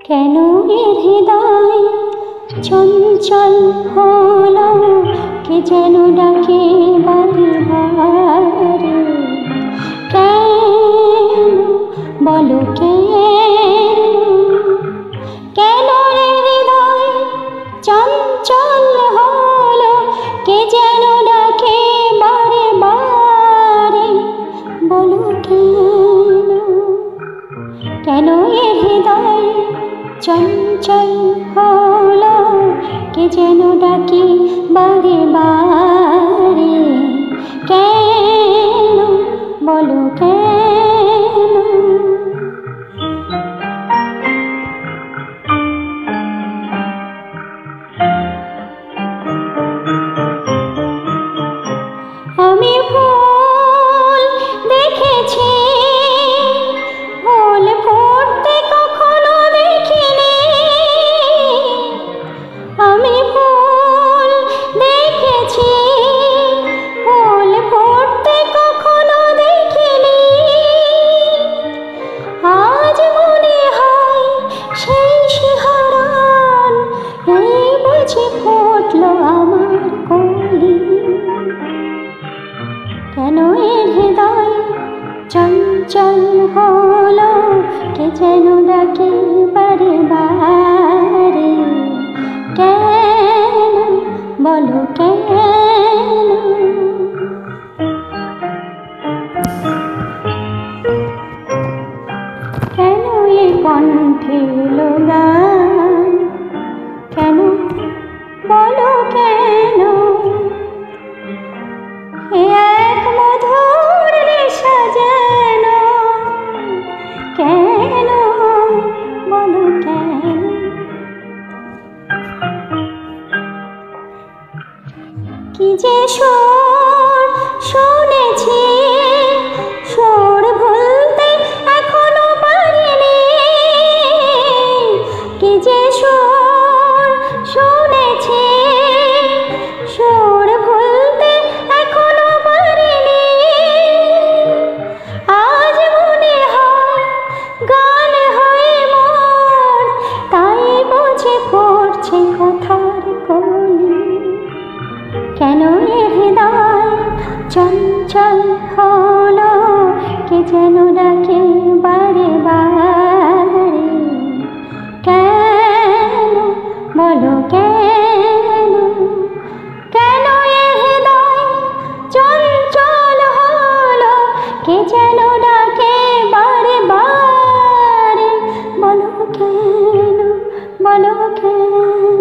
কেন এর হৃদয় চঞ্চল হলো, কে যেন ডাকে বারে বারে। কেন বলো কেন রে হৃদয় চঞ্চল হলো, কে যেন ডাকে বারে বারে। বলো কেন এ হৃদয় চঞ্চল হলো, কে যেন ডাকে বারে বারে। কেন বলো কেন? আমি ফুল দেখেছি, ফুল ফুটতে কখনো দেখিনি। আমি ফুল দেখেছি, ফুল ফুটতে কখনো দেখিনি। আজ মনে হয় সেই শিহরণ, এই বুঝি ফুটলো আমার কলি। কেন এর হৃদয় চঞ্চল হলো, কে যেন ডাকে বারে বারে। কেন বলো কেন? কেন এ কণ্ঠে এলো গান? কেন বলো কেন? এক মধুর নেশা যেন। কেন বলো কেন? কি যে সুর শুনেছি, সুর ভুলতে এখনো পারিনি। কি যে সুর শুনেছি, সুর ভুলতে এখনো পারিনি। আজ মনে হয় গান হয়ে মন, তাই বুঝে পড়ছে কথার কলি। কেন এ হৃদয় চঞ্চল হলো, কে যেন ডাকে বারে বারে। কেন বলো কেন? কেন এ হৃদয় চঞ্চল হলো, কে যেন ডাকে বারে বারে। বলো কেন? বলো কেন?